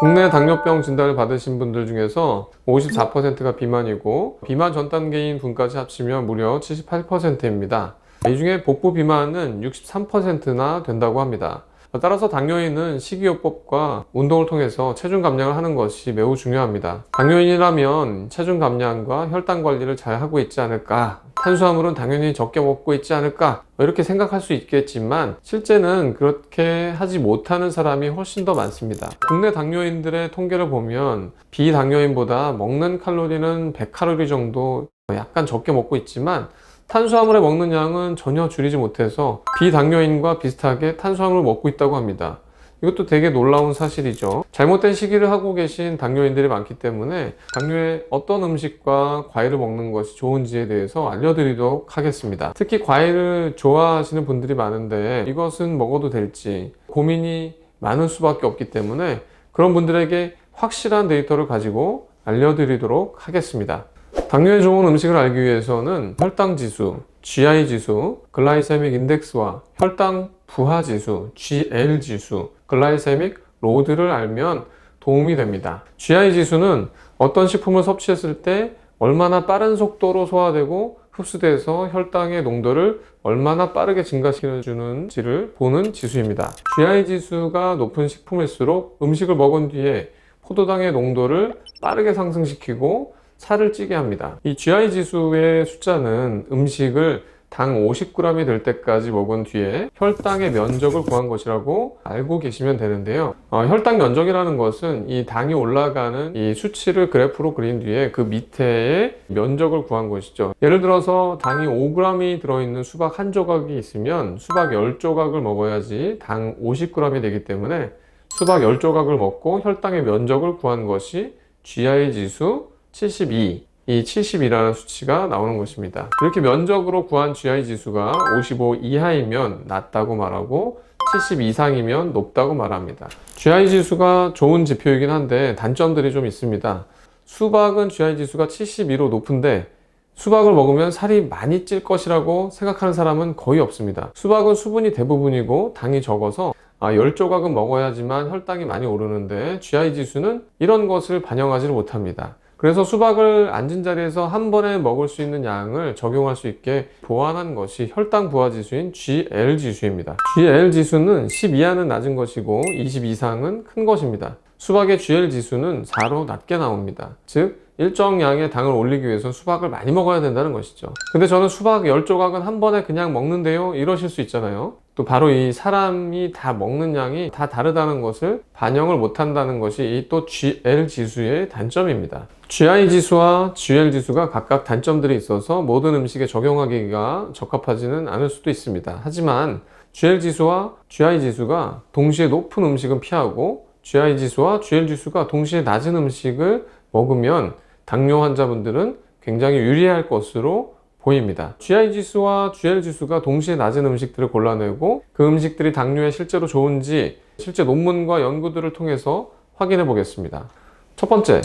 국내 당뇨병 진단을 받으신 분들 중에서 54%가 비만이고 비만 전 단계인 분까지 합치면 무려 78%입니다. 이 중에 복부 비만은 63%나 된다고 합니다. 따라서 당뇨인은 식이요법과 운동을 통해서 체중 감량을 하는 것이 매우 중요합니다. 당뇨인이라면 체중 감량과 혈당 관리를 잘 하고 있지 않을까, 탄수화물은 당연히 적게 먹고 있지 않을까, 이렇게 생각할 수 있겠지만 실제는 그렇게 하지 못하는 사람이 훨씬 더 많습니다. 국내 당뇨인들의 통계를 보면 비당뇨인보다 먹는 칼로리는 100칼로리 정도 약간 적게 먹고 있지만 탄수화물에 먹는 양은 전혀 줄이지 못해서 비당뇨인과 비슷하게 탄수화물을 먹고 있다고 합니다. 이것도 되게 놀라운 사실이죠. 잘못된 식이를 하고 계신 당뇨인들이 많기 때문에 당뇨에 어떤 음식과 과일을 먹는 것이 좋은지에 대해서 알려드리도록 하겠습니다. 특히 과일을 좋아하시는 분들이 많은데 이것은 먹어도 될지 고민이 많을 수밖에 없기 때문에 그런 분들에게 확실한 데이터를 가지고 알려드리도록 하겠습니다. 당뇨에 좋은 음식을 알기 위해서는 혈당 지수, GI 지수, 글라이세믹 인덱스와 혈당 부하 지수, GL 지수, 글라이세믹 로드를 알면 도움이 됩니다. GI 지수는 어떤 식품을 섭취했을 때 얼마나 빠른 속도로 소화되고 흡수돼서 혈당의 농도를 얼마나 빠르게 증가시켜주는지를 보는 지수입니다. GI 지수가 높은 식품일수록 음식을 먹은 뒤에 포도당의 농도를 빠르게 상승시키고 살을 찌게 합니다. 이 GI 지수의 숫자는 음식을 당 50g이 될 때까지 먹은 뒤에 혈당의 면적을 구한 것이라고 알고 계시면 되는데요. 혈당 면적이라는 것은 이 당이 올라가는 이 수치를 그래프로 그린 뒤에 그 밑에 면적을 구한 것이죠. 예를 들어서 당이 5g이 들어있는 수박 한 조각이 있으면 수박 10조각을 먹어야지 당 50g이 되기 때문에 수박 10조각을 먹고 혈당의 면적을 구한 것이 GI 지수 72, 이 72라는 수치가 나오는 것입니다. 이렇게 면적으로 구한 GI 지수가 55 이하이면 낮다고 말하고 70 이상이면 높다고 말합니다. GI 지수가 좋은 지표이긴 한데 단점들이 좀 있습니다. 수박은 GI 지수가 72로 높은데 수박을 먹으면 살이 많이 찔 것이라고 생각하는 사람은 거의 없습니다. 수박은 수분이 대부분이고 당이 적어서 10조각은 먹어야지만 혈당이 많이 오르는데 GI 지수는 이런 것을 반영하지를 못합니다. 그래서 수박을 앉은 자리에서 한 번에 먹을 수 있는 양을 적용할 수 있게 보완한 것이 혈당 부하 지수인 GL 지수입니다. GL 지수는 10 이하는 낮은 것이고 20 이상은 큰 것입니다. 수박의 GL 지수는 4로 낮게 나옵니다. 즉 일정 양의 당을 올리기 위해서 수박을 많이 먹어야 된다는 것이죠. 근데 저는 수박 10조각은 한 번에 그냥 먹는데요 이러실 수 있잖아요. 또 바로 이 사람이 다 먹는 양이 다 다르다는 것을 반영을 못한다는 것이 또 GL 지수의 단점입니다. GI 지수와 GL 지수가 각각 단점들이 있어서 모든 음식에 적용하기가 적합하지는 않을 수도 있습니다. 하지만 GL 지수와 GI 지수가 동시에 높은 음식은 피하고 GI 지수와 GL 지수가 동시에 낮은 음식을 먹으면 당뇨 환자분들은 굉장히 유리할 것으로 보입니다. GI 지수와 GL 지수가 동시에 낮은 음식들을 골라내고 그 음식들이 당뇨에 실제로 좋은지 실제 논문과 연구들을 통해서 확인해 보겠습니다. 첫 번째,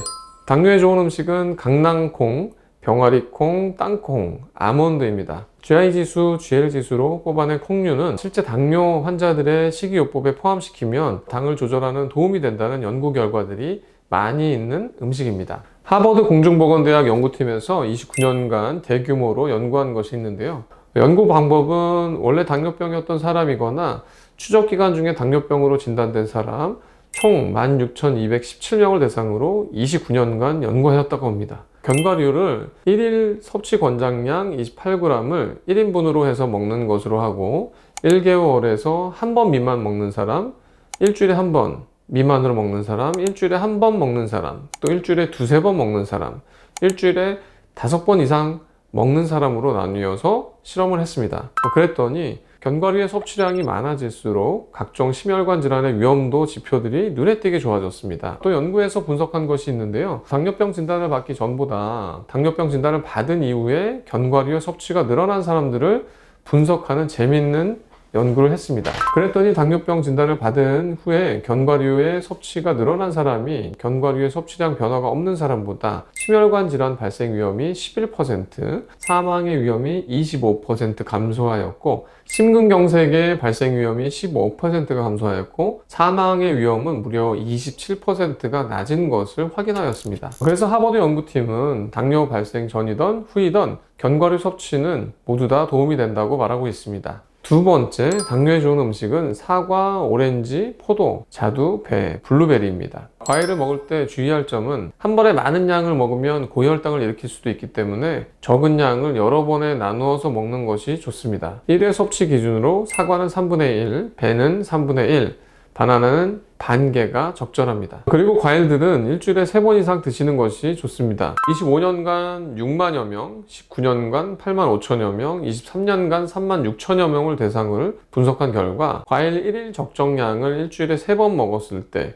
당뇨에 좋은 음식은 강낭콩, 병아리콩, 땅콩, 아몬드입니다. GI 지수, GL 지수로 뽑아낸 콩류는 실제 당뇨 환자들의 식이요법에 포함시키면 당을 조절하는 도움이 된다는 연구 결과들이 많이 있는 음식입니다. 하버드 공중보건대학 연구팀에서 29년간 대규모로 연구한 것이 있는데요. 연구 방법은 원래 당뇨병이었던 사람이거나 추적기간 중에 당뇨병으로 진단된 사람 총 16,217명을 대상으로 29년간 연구하였다고 합니다. 견과류를 1일 섭취 권장량 28g을 1인분으로 해서 먹는 것으로 하고 1개월에서 한 번 미만 먹는 사람, 일주일에 한 번 미만으로 먹는 사람, 일주일에 한 번 먹는 사람, 또 일주일에 두세 번 먹는 사람, 일주일에 5번 이상 먹는 사람으로 나뉘어서 실험을 했습니다. 그랬더니 견과류의 섭취량이 많아질수록 각종 심혈관 질환의 위험도 지표들이 눈에 띄게 좋아졌습니다. 또 연구에서 분석한 것이 있는데요. 당뇨병 진단을 받기 전보다 당뇨병 진단을 받은 이후에 견과류의 섭취가 늘어난 사람들을 분석하는 재미있는 연구를 했습니다. 그랬더니 당뇨병 진단을 받은 후에 견과류의 섭취가 늘어난 사람이 견과류의 섭취량 변화가 없는 사람보다 심혈관 질환 발생 위험이 11%, 사망의 위험이 25% 감소하였고, 심근경색의 발생 위험이 15%가 감소하였고, 사망의 위험은 무려 27%가 낮은 것을 확인하였습니다. 그래서 하버드 연구팀은 당뇨 발생 전이던 후이던 견과류 섭취는 모두 다 도움이 된다고 말하고 있습니다. 두 번째, 당뇨에 좋은 음식은 사과, 오렌지, 포도, 자두, 배, 블루베리입니다. 과일을 먹을 때 주의할 점은 한 번에 많은 양을 먹으면 고혈당을 일으킬 수도 있기 때문에 적은 양을 여러 번에 나누어서 먹는 것이 좋습니다. 1회 섭취 기준으로 사과는 3분의 1, 배는 3분의 1, 바나나는 반 개가 적절합니다. 그리고 과일들은 일주일에 3번 이상 드시는 것이 좋습니다. 25년간 6만여 명, 19년간 8만 5천여 명, 23년간 3만 6천여 명을 대상을 분석한 결과 과일 1일 적정량을 일주일에 3번 먹었을 때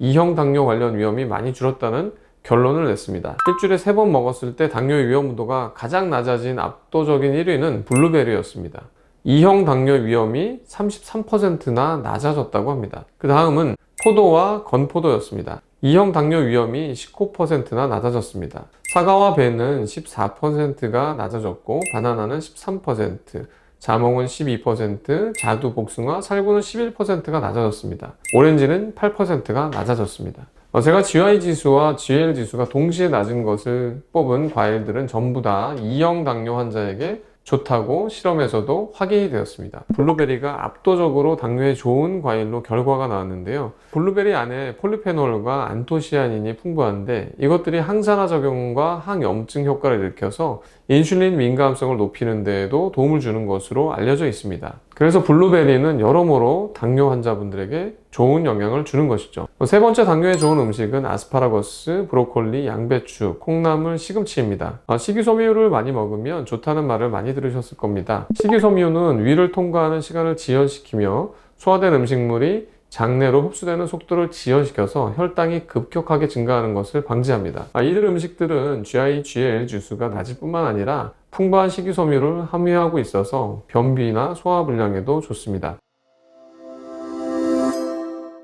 2형 당뇨 관련 위험이 많이 줄었다는 결론을 냈습니다. 일주일에 3번 먹었을 때 당뇨의 위험도가 가장 낮아진 압도적인 1위는 블루베리였습니다. 2형 당뇨 위험이 33%나 낮아졌다고 합니다. 그 다음은 포도와 건포도였습니다. 2형 당뇨 위험이 19%나 낮아졌습니다. 사과와 배는 14%가 낮아졌고, 바나나는 13%, 자몽은 12%, 자두, 복숭아, 살구는 11%가 낮아졌습니다. 오렌지는 8%가 낮아졌습니다. 제가 GI 지수와 GL 지수가 동시에 낮은 것을 뽑은 과일들은 전부 다 2형 당뇨 환자에게 좋다고 실험에서도 확인이 되었습니다. 블루베리가 압도적으로 당뇨에 좋은 과일로 결과가 나왔는데요. 블루베리 안에 폴리페놀과 안토시아닌이 풍부한데 이것들이 항산화 작용과 항염증 효과를 일으켜서 인슐린 민감성을 높이는 데에도 도움을 주는 것으로 알려져 있습니다. 그래서 블루베리는 여러모로 당뇨 환자분들에게 좋은 영향을 주는 것이죠. 세 번째 당뇨에 좋은 음식은 아스파라거스, 브로콜리, 양배추, 콩나물, 시금치입니다. 식이섬유를 많이 먹으면 좋다는 말을 많이 들으셨을 겁니다. 식이섬유는 위를 통과하는 시간을 지연시키며 소화된 음식물이 장내로 흡수되는 속도를 지연시켜서 혈당이 급격하게 증가하는 것을 방지합니다. 이들 음식들은 GI, GL 지수가 낮을 뿐만 아니라 풍부한 식이섬유를 함유하고 있어서 변비나 소화불량에도 좋습니다.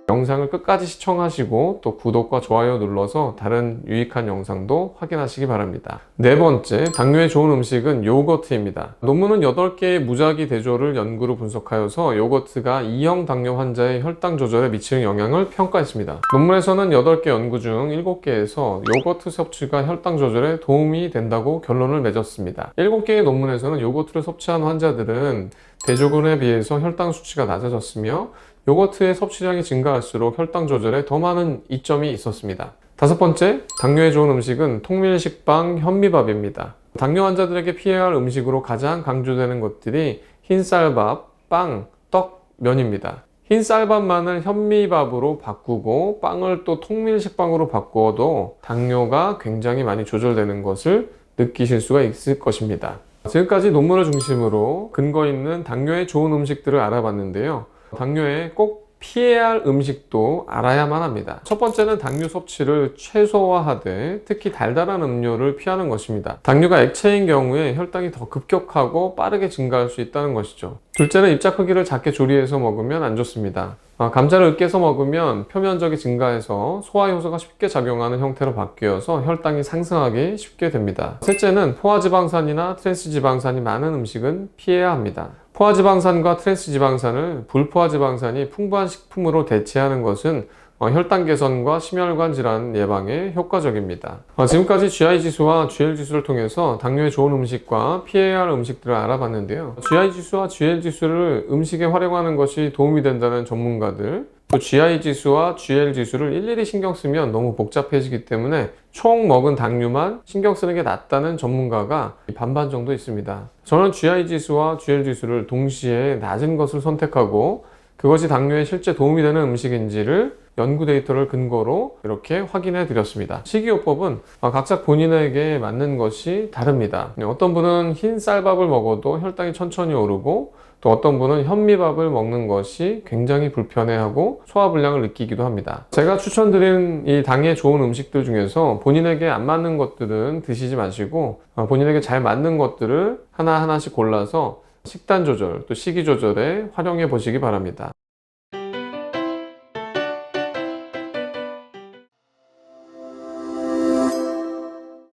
영상을 끝까지 시청하시고 또 구독과 좋아요 눌러서 다른 유익한 영상도 확인하시기 바랍니다. 네 번째, 당뇨에 좋은 음식은 요거트입니다. 논문은 8개의 무작위 대조를 연구로 분석하여서 요거트가 2형 당뇨 환자의 혈당 조절에 미치는 영향을 평가했습니다. 논문에서는 8개 연구 중 7개에서 요거트 섭취가 혈당 조절에 도움이 된다고 결론을 맺었습니다. 7개의 논문에서는 요거트를 섭취한 환자들은 대조군에 비해서 혈당 수치가 낮아졌으며 요거트의 섭취량이 증가할수록 혈당 조절에 더 많은 이점이 있었습니다. 다섯 번째, 당뇨에 좋은 음식은 통밀식빵, 현미밥입니다. 당뇨 환자들에게 피해야 할 음식으로 가장 강조되는 것들이 흰쌀밥, 빵, 떡, 면입니다. 흰쌀밥만을 현미밥으로 바꾸고 빵을 또 통밀식빵으로 바꾸어도 당뇨가 굉장히 많이 조절되는 것을 느끼실 수가 있을 것입니다. 지금까지 논문을 중심으로 근거 있는 당뇨에 좋은 음식들을 알아봤는데요. 당뇨에 꼭 피해야 할 음식도 알아야만 합니다. 첫 번째는 당류 섭취를 최소화하되 특히 달달한 음료를 피하는 것입니다. 당류가 액체인 경우에 혈당이 더 급격하고 빠르게 증가할 수 있다는 것이죠. 둘째는 입자 크기를 작게 조리해서 먹으면 안 좋습니다. 감자를 으깨서 먹으면 표면적이 증가해서 소화 효소가 쉽게 작용하는 형태로 바뀌어서 혈당이 상승하기 쉽게 됩니다. 셋째는 포화지방산이나 트랜스지방산이 많은 음식은 피해야 합니다. 포화지방산과 트랜스지방산을 불포화지방산이 풍부한 식품으로 대체하는 것은 혈당 개선과 심혈관 질환 예방에 효과적입니다. 지금까지 GI 지수와 GL 지수를 통해서 당뇨에 좋은 음식과 피해야 할 음식들을 알아봤는데요. GI 지수와 GL 지수를 음식에 활용하는 것이 도움이 된다는 전문가들, 또 GI 지수와 GL 지수를 일일이 신경 쓰면 너무 복잡해지기 때문에 총 먹은 당류만 신경 쓰는 게 낫다는 전문가가 반반 정도 있습니다. 저는 GI 지수와 GL 지수를 동시에 낮은 것을 선택하고 그것이 당뇨에 실제 도움이 되는 음식인지를 연구 데이터를 근거로 이렇게 확인해 드렸습니다. 식이요법은 각자 본인에게 맞는 것이 다릅니다. 어떤 분은 흰 쌀밥을 먹어도 혈당이 천천히 오르고 또 어떤 분은 현미밥을 먹는 것이 굉장히 불편해하고 소화불량을 느끼기도 합니다. 제가 추천드린 이 당에 좋은 음식들 중에서 본인에게 안 맞는 것들은 드시지 마시고 본인에게 잘 맞는 것들을 하나하나씩 골라서 식단 조절, 또 식이 조절에 활용해 보시기 바랍니다.